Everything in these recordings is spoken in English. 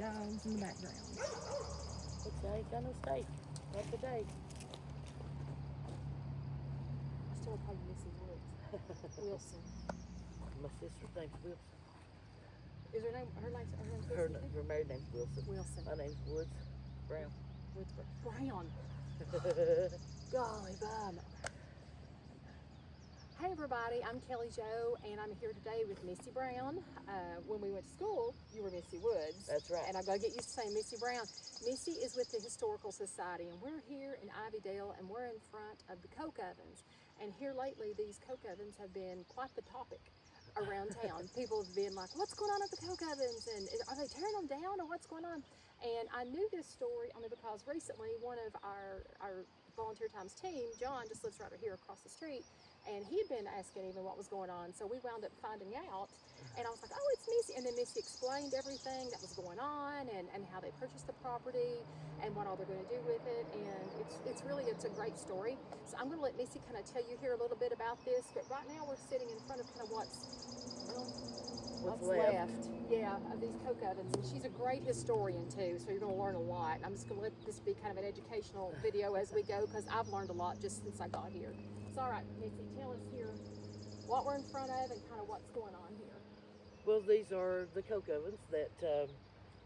dogs in the background. Looks like I ain't got no steak. Not today. I still call you Missy Woods. Wilson. My sister's name's Wilson. Is her name? Her name's Her, Wilson. her married name's Wilson. Wilson. My name's Woods Brown. Woods Brown. Golly bum. Hey everybody, I'm Kelly Jo, and I'm here today with Missy Brown. When we went to school, you were Missy Woods. That's right. And I've got to get used to saying Missy Brown. Missy is with the Historical Society, and we're here in Ivydale, and we're in front of the coke ovens. And here lately, these coke ovens have been quite the topic around town. People have been like, what's going on at the coke ovens? And are they tearing them down, or what's going on? And I knew this story only because recently one of our Volunteer Times team, John, just lives right here across the street, and he'd been asking even what was going on. So we wound up finding out, and I was like, oh, it's Missy. And then Missy explained everything that was going on and how they purchased the property and what all they're going to do with it. And it's a great story. So I'm going to let Missy kind of tell you here a little bit about this. But right now we're sitting in front of kind of what's left. Yeah, of these coke ovens. And she's a great historian too, so you're going to learn a lot. I'm just going to let this be kind of an educational video as we go, because I've learned a lot just since I got here. So all right, Missy, tell us here what we're in front of and kind of what's going on here. Well, these are the coke ovens that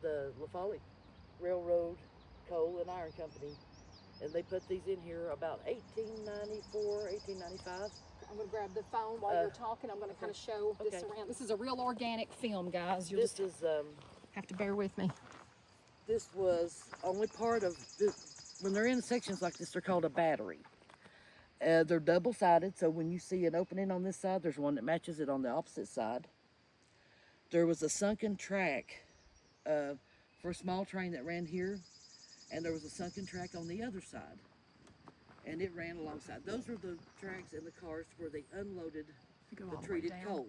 the LaFollette Railroad Coal and Iron Company, and they put these in here about 1894, 1895. I'm going to grab the phone while you're talking. I'm going to kind of show this around. This is a real organic film, guys. You'll just have to bear with me. This was only part of when they're in sections like this, they're called a battery. They're double-sided, so when you see an opening on this side, there's one that matches it on the opposite side. There was a sunken track for a small train that ran here, and there was a sunken track on the other side, and it ran alongside. Those were the tracks and the cars where they unloaded the treated coal.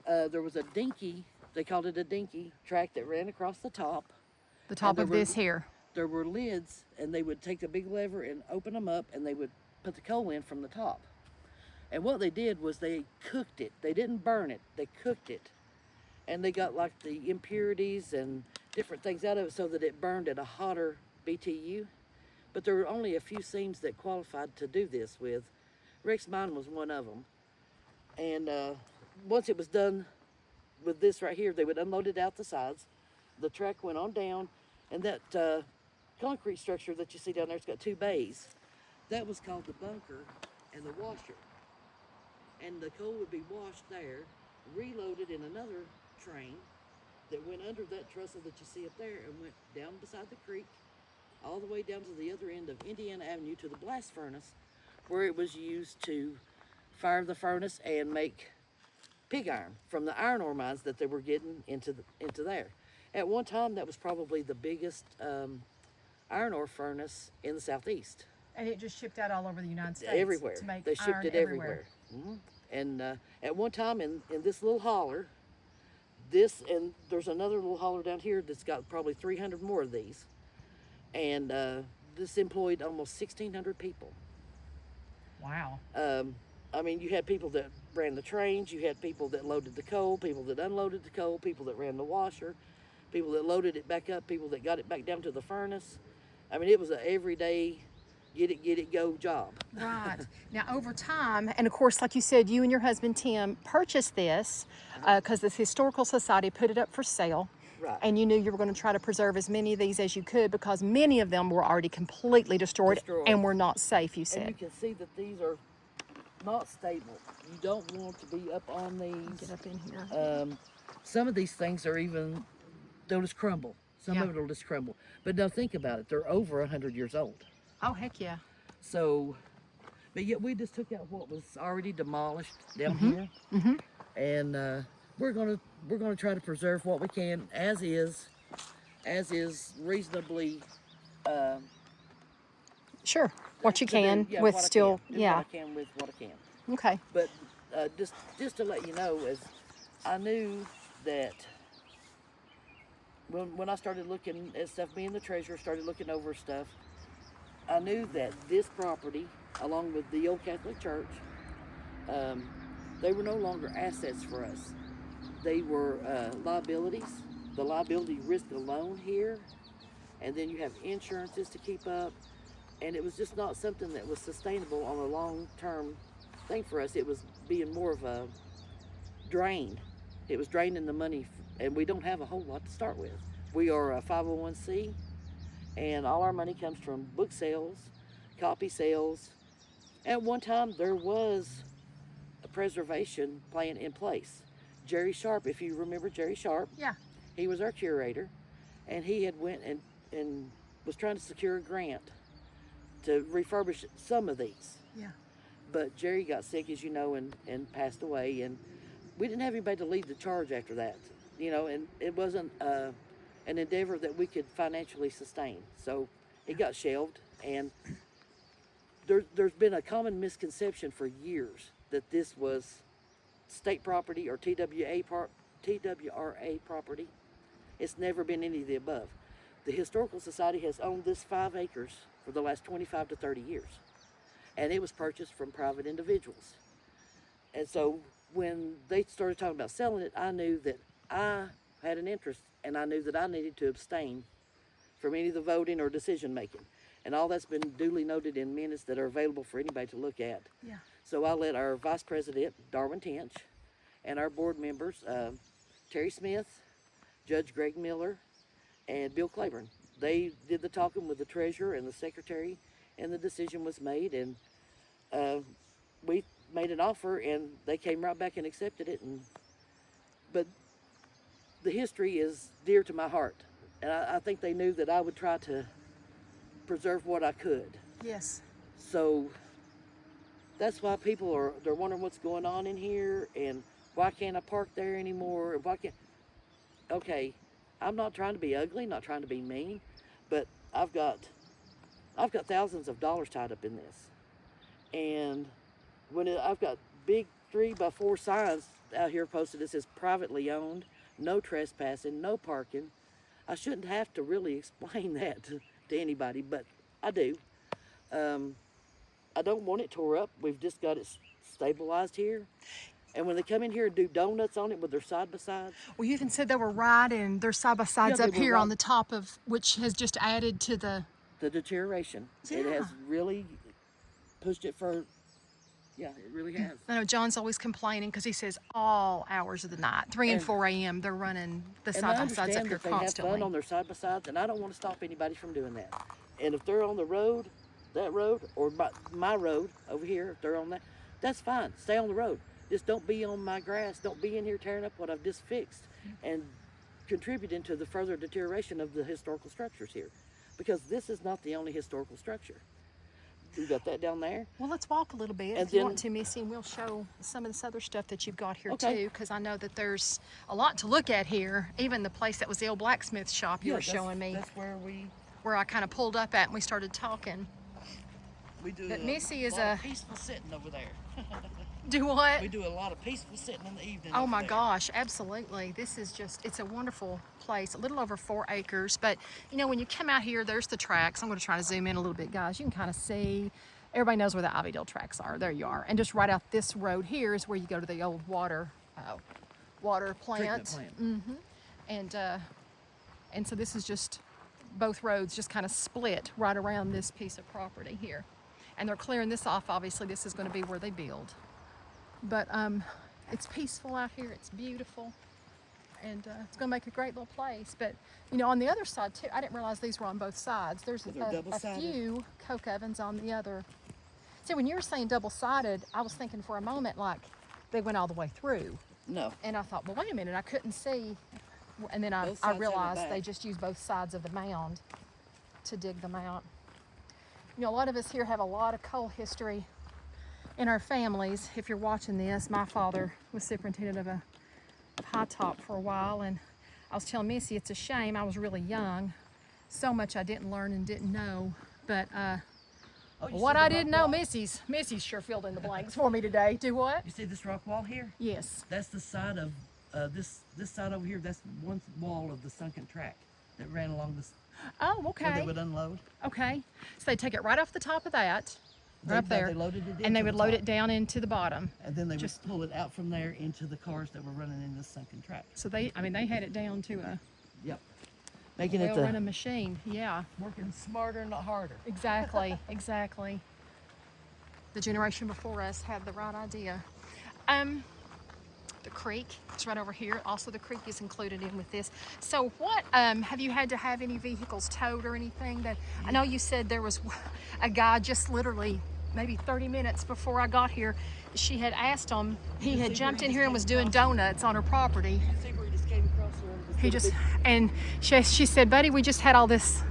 There was a dinky, they called it a dinky, track that ran across the top. The top of this here. There were lids, and they would take the big lever and open them up, and they would put the coal in from the top. And what they did was they cooked it. They didn't burn it, they cooked it. And they got like the impurities and different things out of it so that it burned at a hotter BTU. But there were only a few seams that qualified to do this with. Rex Mine was one of them. And once it was done with this right here, they would unload it out the sides. The track went on down, and that concrete structure that you see down there, it's got two bays. That was called the bunker and the washer. And the coal would be washed there, reloaded in another train that went under that trestle that you see up there and went down beside the creek, all the way down to the other end of Indiana Avenue to the blast furnace, where it was used to fire the furnace and make pig iron from the iron ore mines that they were getting into there. At one time, that was probably the biggest iron ore furnace in the Southeast. And it just shipped out all over the United States. Everywhere. To make they shipped it everywhere. Mm-hmm. And at one time in this little holler, and there's another little holler down here that's got probably 300 more of these. And this employed almost 1,600 people. Wow. I mean, you had people that ran the trains, you had people that loaded the coal, people that unloaded the coal, people that ran the washer, people that loaded it back up, people that got it back down to the furnace. I mean, it was an everyday get it, go job. Right. Now, over time, and of course, like you said, you and your husband, Tim, purchased this because the Historical Society put it up for sale. Right. And you knew you were going to try to preserve as many of these as you could because many of them were already completely destroyed. And were not safe, you said. And you can see that these are not stable. You don't want to be up on these. Get up in here. Some of these things are even, they'll just crumble. Some of it will just crumble. But now think about it. They're over 100 years old. Oh, heck yeah. So, but yet we just took out what was already demolished down here. Mm-hmm. And we're gonna try to preserve what we can as is reasonably. Sure, what you can with what still, I can. What I can with what I can. Okay. But just to let you know, as I knew that when I started looking at stuff, me and the treasurer started looking over stuff, I knew that this property, along with the old Catholic Church, they were no longer assets for us. They were liabilities. the liability risk alone here, and then you have insurances to keep up, and it was just not something that was sustainable on a long-term thing for us. It was being more of a drain. It was draining the money, and we don't have a whole lot to start with. We are a 501c, and all our money comes from book sales, copy sales. At one time, there was a preservation plan in place. Jerry Sharp, if you remember Jerry Sharp, Yeah. he was our curator, and he had went and was trying to secure a grant to refurbish some of these. Yeah. But Jerry got sick, as you know, and passed away, and we didn't have anybody to lead the charge after that, you know, and it wasn't an endeavor that we could financially sustain. So it got shelved, and there's been a common misconception for years that this was state property or TWRA property. It's never been any of the above. The Historical Society has owned this 5 acres for the last 25 to 30 years, and it was purchased from private individuals. And so when they started talking about selling it, I knew that I had an interest, and I knew that I needed to abstain from any of the voting or decision making. And all that's been duly noted in minutes that are available for anybody to look at. Yeah. So I let our Vice President, Darwin Tench, and our board members, Terry Smith, Judge Greg Miller, and Bill Claiborne. They did the talking with the treasurer and the secretary, and the decision was made, and we made an offer, and they came right back and accepted it. But the history is dear to my heart, and I think they knew that I would try to preserve what I could. Yes. So that's why people they're wondering what's going on in here, and why can't I park there anymore, and why can't. Okay, I'm not trying to be ugly, not trying to be mean, but I've got thousands of dollars tied up in this, and I've got big 3x4 signs out here posted that says privately owned, no trespassing, no parking. I shouldn't have to really explain that to anybody, but I do. I don't want it tore up. We've just got it stabilized here. And when they come in here and do donuts on it with their side-by-sides. Well, you even said they were riding their side-by-sides Yeah, up they were here on right. the top of, which has just added to the... The deterioration. It Yeah. has really pushed it for, yeah, it really has. I know John's always complaining because he says all hours of the night, 3 and And- 4 a.m., they're running the And I side-by-sides up understand here that they have constantly. fun on their side-by-sides, and I don't want to stop anybody from doing that. And if they're on the road, that road, or my road over here, if they're on that, that's fine. Stay on the road. Just don't be on my grass. Don't be in here tearing up what I've just fixed and contributing to the further deterioration of the historical structures here. Because this is not the only historical structure. You got that down there? Well, let's walk a little bit And if you then- want to, Missy, and we'll show some of this other stuff that you've got here Okay. too, because I know that there's a lot to look at here. Even the place that was the old blacksmith shop you were showing me, That's where I kind of pulled up at and we started talking. we do But a Missy is lot of peaceful sitting over there. Do what? We do a lot of peaceful sitting in the evening. Oh over my there. gosh, absolutely. This is just, it's a wonderful place, a little over 4 acres. But you know, when you come out here, there's the tracks. I'm going to try to zoom in a little bit, guys. You can kind of see, everybody knows where the Ivydale tracks are. There you are. And just right out this road here is where you go to the old water plant. Treatment plant. And so this is just, both roads just kind of split right around this piece of property here. And they're clearing this off. Obviously, this is going to be where they build. But it's peaceful out here. It's beautiful, and it's going to make a great little place. But you know, on the other side too, I didn't realize these were on both sides. There's They're a double-sided. few coke ovens on the other. See, when you were saying double-sided, I was thinking for a moment like they went all the way through, No. and I thought, well, wait a minute, I couldn't see. And then I Both sides have a realized they back. just use both sides of the mound to dig them out. You know, a lot of us here have a lot of coal history in our families. If you're watching this, my father was superintendent of High Top for a while, and I was telling Missy it's a shame I was really young. So much I didn't learn and didn't know, but Oh, you what see the I rock didn't know, wall? Missy's sure filled in the blanks for me today. Do what? You see this rock wall here? Yes. That's the side of this side over here. That's one wall of the sunken track that ran along this Oh, where they okay. would unload. Okay. So they take it right off the top of that, right up there, They loaded it and they into would the load top. it down into the bottom. And then they would just- pull it out from there into the cars that were running in this sunken track. So they, I mean, they had it down to a Yep. Making it Well-run machine, yeah. working smarter, not harder. Exactly, exactly. The generation before us had the right idea. The creek, it's right over here. Also, the creek is included in with this. So what, have you had to have any vehicles towed or anything? That I know you said there was a guy just literally maybe 30 minutes before I got here. She had asked him, he had jumped in here and was doing donuts on her property. You see where he just came across there? He just, and she said, buddy, we just had all this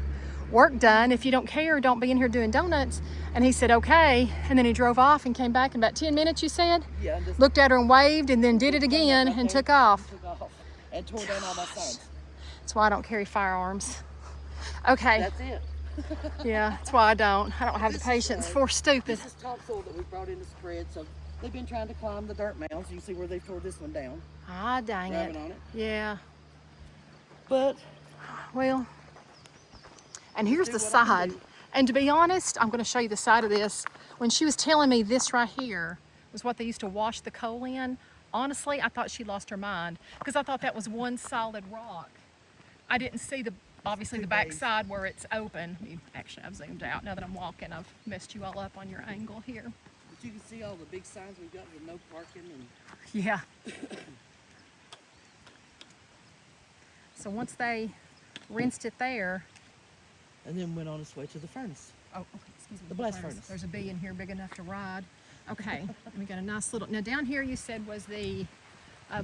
work done. If you don't care, don't be in here doing donuts. And he said, okay. And then he drove off and came back in about 10 minutes, you said? Yeah. And just Looked at her and waved and then did it again and took off. And tore down all my signs. That's why I don't carry firearms. Okay. That's it. Yeah, that's why I don't have the patience for stupid. This is topsoil that we brought in to spread. So they've been trying to climb the dirt mounds. You see where they've tore this one down. Ah, dang Driving it. on it. Yeah. But Well, and here's the side. And to be honest, I'm going to show you the side of this. When she was telling me this right here was what they used to wash the coal in, honestly, I thought she lost her mind because I thought that was one solid rock. I didn't see obviously the back side where it's open. Actually, I've zoomed out. Now that I'm walking, I've messed you all up on your angle here. But you can see all the big signs we've got with no parking and Yeah. So once they rinsed it there. and then went on its way to the furnace. Oh, okay, excuse me. The blast furnace. There's a bee in here big enough to ride. Okay, and we got a nice little. Now down here you said was the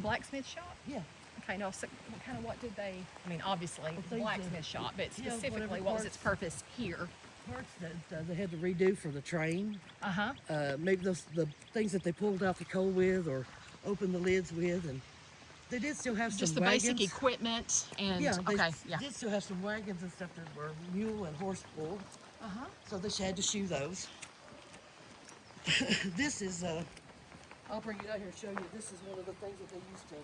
blacksmith shop. Yeah. Okay, no. So kind of what did they? I mean, obviously they blacksmith shop, but yeah, specifically, whatever what was its parts. purpose here? Parts that they had to redo for the train. Uh huh. Maybe the things that they pulled out the coal with or opened the lids with, and they did still have Just some the wagons. basic equipment and Yeah, they okay, yeah. did still have some wagons and stuff that were mule and horse pulled, Uh huh. so they had to shoe those. This is, I'll bring it out here and show you. This is one of the things that they used to.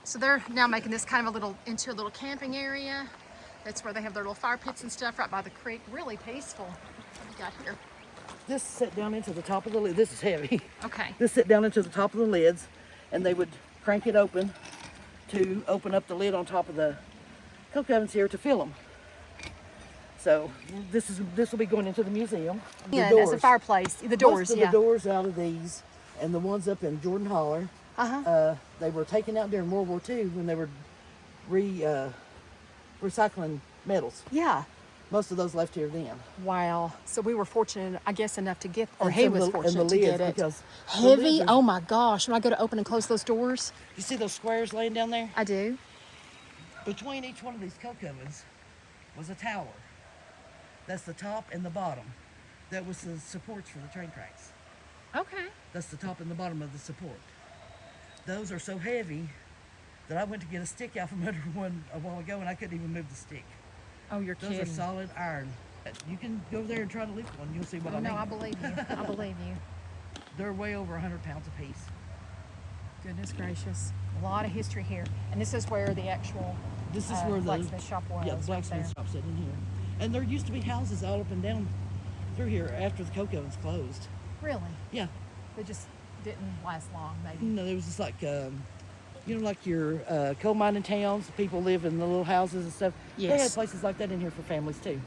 So they're now making this kind of into a little camping area. That's where they have their little fire pits and stuff right by the creek. Really peaceful. What do we got here? This set down into the top of the lid. This is heavy. Okay. This set down into the top of the lids, and they would crank it open to open up the lid on top of the coke ovens here to fill them. So this will be going into the museum. The Yeah, as a fireplace. The doors, Most of yeah. the doors out of these, and the ones up in Jordan Holler, they were taken out during World War II when they were recycling metals. Yeah. Most of those left here then. Wow. So we were fortunate, I guess, enough to get, or And he some was of the- and fortunate the to get lids, it. because the Heavy? lids are- Oh my gosh. When I go to open and close those doors, You see those squares laying down there? I do. Between each one of these coke ovens was a tower. That's the top and the bottom. That was the supports for the train tracks. Okay. That's the top and the bottom of the support. Those are so heavy that I went to get a stick out from under one a while ago and I couldn't even move the stick. Oh, you're Those kidding. are solid iron. You can go there and try to lift one. You'll see what Oh, I mean. no, I believe you. I believe you. They're way over 100 pounds a piece. Goodness gracious. A lot of history here. And this is where the actual This is where the blacksmith shop was. Yeah, the right blacksmith there. shop's sitting here. And there used to be houses all up and down through here after the coke ovens closed. Really? Yeah. They just didn't last long, maybe. No, there was just like, like your coal mining towns. People live in the little houses and stuff. They had Yes. places like that in here for families too.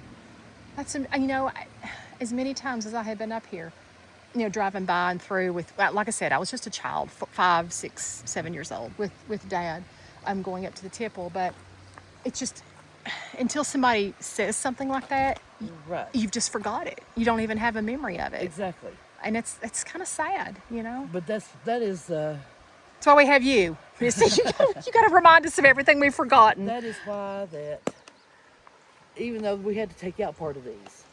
That's, as many times as I have been up here, driving by and through with, like I said, I was just a child, 5, 6, 7 years old with Dad. I'm going up to the tipple, but it's just, until somebody says something like that, Right. you've just forgot it. You don't even have a memory of it. Exactly. And it's kind of sad, But that is That's why we have you. You see, you got to remind us of everything we've forgotten. that is why that even though we had to take out part of these,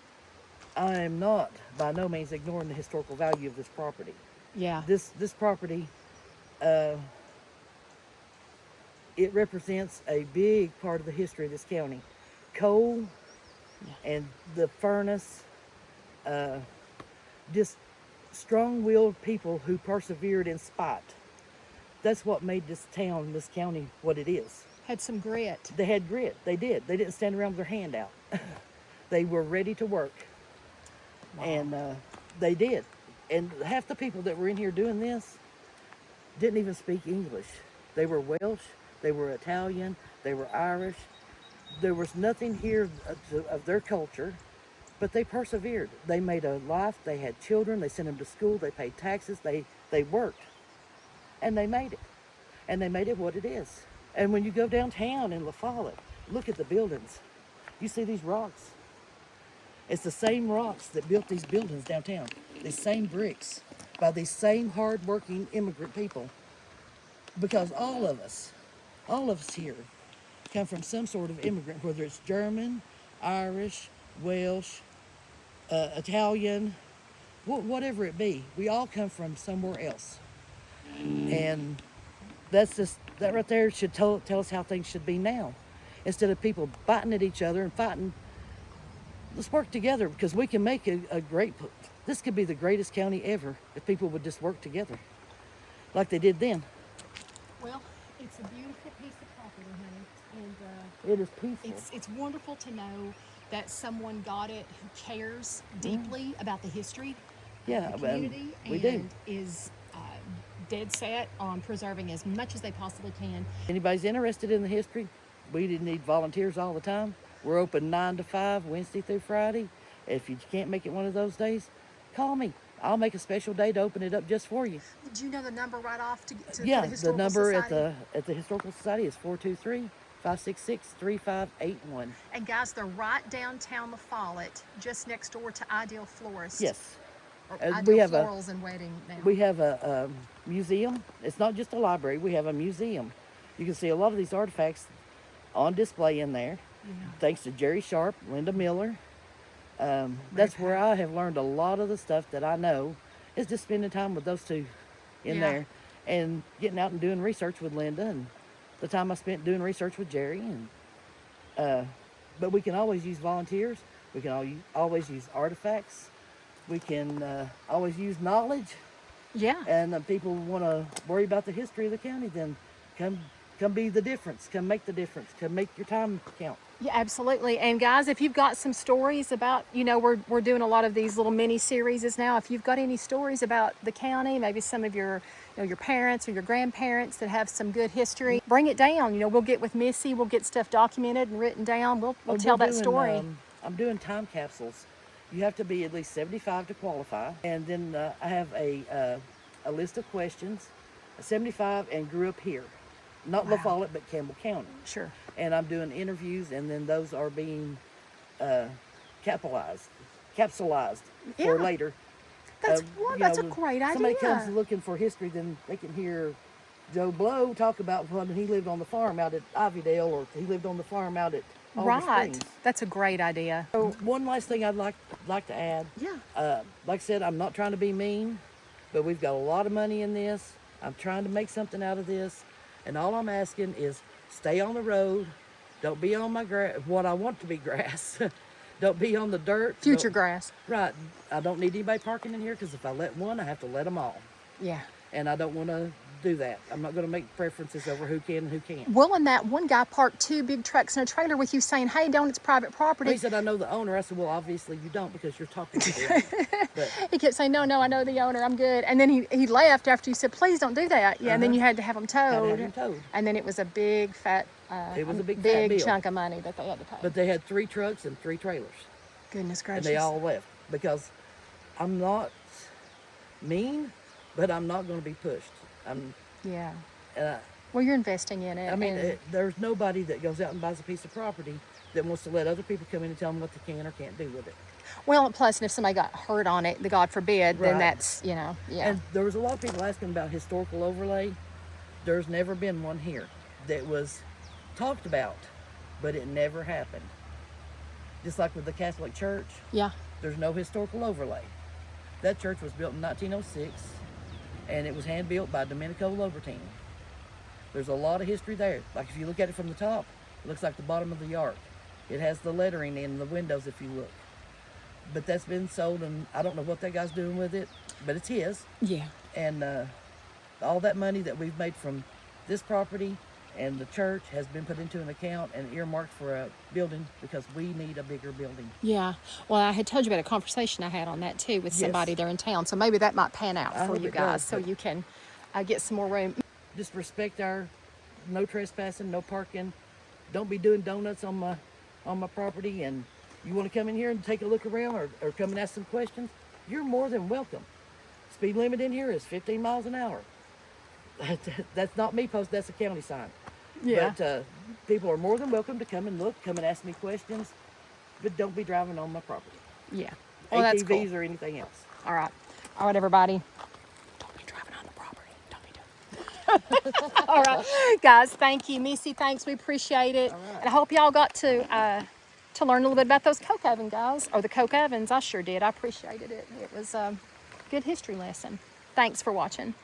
I am not by no means ignoring the historical value of this property. Yeah. This property, it represents a big part of the history of this county. Coal and the furnace, just strong-willed people who persevered in spite. That's what made this town, this county, what it is. Had some grit. They had grit. They did. They didn't stand around with their hand out. They were ready to work. Wow. And they did. And half the people that were in here doing this didn't even speak English. They were Welsh, they were Italian, they were Irish. There was nothing here of their culture, but they persevered. They made a life, they had children, they sent them to school, they paid taxes, they worked, and they made it. And they made it what it is. And when you go downtown in La Follette, look at the buildings. You see these rocks. It's the same rocks that built these buildings downtown. These same bricks by these same hard-working immigrant people. Because all of us here come from some sort of immigrant, whether it's German, Irish, Welsh, Italian, whatever it be. We all come from somewhere else. And that right there should tell us how things should be now. Instead of people biting at each other and fighting, let's work together, because we can make this could be the greatest county ever if people would just work together like they did then. Well, it's a beautiful piece of property, honey, and It is peaceful. it's wonderful to know that someone got it who cares deeply about the history Yeah, of the community we and do. is dead set on preserving as much as they possibly can. Anybody's interested in the history, we need volunteers all the time. We're open 9 to 5, Wednesday through Friday. If you can't make it one of those days, call me. I'll make a special day to open it up just for you. Do you know the number right off to Yeah, the the Historical number Society? at the Historical Society is 423-566-3581. And guys, they're right downtown La Follette, just next door to Ivydale Florist. Yes. Or we Ivydale have Florals and Wedding now. We have a museum. It's not just a library. We have a museum. You can see a lot of these artifacts on display in there. Yeah. Thanks to Jerry Sharp, Linda Miller. That's where I have learned a lot of the stuff that I know, is just spending time with those two in there and getting out and doing research with Linda, and the time I spent doing research with Jerry. And but we can always use volunteers. We can always use artifacts. We can always use knowledge. Yeah. And people want to worry about the history of the county, then come be the difference. Come make the difference. Come make your time count. Yeah, absolutely. And guys, if you've got some stories about, we're doing a lot of these little mini series now. If you've got any stories about the county, maybe some of your parents or your grandparents that have some good history, bring it down. We'll get with Missy. We'll get stuff documented and written down. We'll tell that story. I'm doing time capsules. You have to be at least 75 to qualify. And then I have a list of questions. 75 and grew up here. Not Wow. La Follette, but Campbell County. Sure. And I'm doing interviews, and then those are being capsulized for later. That's that's a when great idea. Somebody comes looking for history, then they can hear Joe Blow talk about when he lived on the farm out at Ivydale, or he lived on the farm out at Alder Right. Springs. That's a great idea. So, One last thing I'd like to add. yeah. Like I said, I'm not trying to be mean, but we've got a lot of money in this. I'm trying to make something out of this, and all I'm asking is stay on the road. Don't be on my what I want to be grass. Don't be on the dirt. Future grass. Right. I don't need anybody parking in here, because if I let one, I have to let them all. Yeah. And I don't want to do that. I'm not going to make preferences over who can and who can't. Well, and that one guy parked 2 big trucks and a trailer with you saying, hey, don't, it's private property. He said, I know the owner. I said, well, obviously you don't, because you're talking to him. But He kept saying, no, I know the owner, I'm good. And then he left after you said, please don't do that. Yeah, and then you had to have them had towed. to have him towed. And then it was a big, fat, It was a big fat bill. chunk of money that they had to pay. But they had 3 trucks and 3 trailers. Goodness gracious. And they all left, because I'm not mean, but I'm not going to be pushed. Yeah. Uh, Well, you're investing in it. I mean, and- there's nobody that goes out and buys a piece of property that wants to let other people come in and tell them what they can or can't do with it. well, plus, and if somebody got hurt on it, the God forbid, then Right. that's, yeah. And there was a lot of people asking about historical overlay. There's never been one here that was talked about, but it never happened. Just like with the Catholic Church, Yeah. there's no historical overlay. That church was built in 1906, and it was hand-built by Domenico Lobertini. There's a lot of history there. Like if you look at it from the top, it looks like the bottom of the ark. It has the lettering in the windows if you look. But that's been sold, and I don't know what that guy's doing with it, but it's his. Yeah. And all that money that we've made from this property and the church has been put into an account and earmarked for a building, because we need a bigger building. Yeah. Well, I had told you about a conversation I had on that too with Yes. somebody there in town. So maybe that might pan out I for hope you it guys does, so but- you can get some more room. Just respect our no trespassing, no parking. Don't be doing donuts on my property. And you want to come in here and take a look around, or come and ask some questions, you're more than welcome. Speed limit in here is 15 miles an hour. That's not me posted, that's a county sign. Yeah. But people are more than welcome to come and look, come and ask me questions, but don't be driving on my property. Yeah. Well, that's ATVs cool. or anything else. All right. All right, everybody. Don't be driving on the property. Don't be doing it. All right, guys. Thank you, Missy. Thanks. We appreciate it. All right. And I hope y'all got to learn a little bit about those coke oven guys, or the coke ovens. I sure did. I appreciated it. It was a good history lesson. Thanks for watching.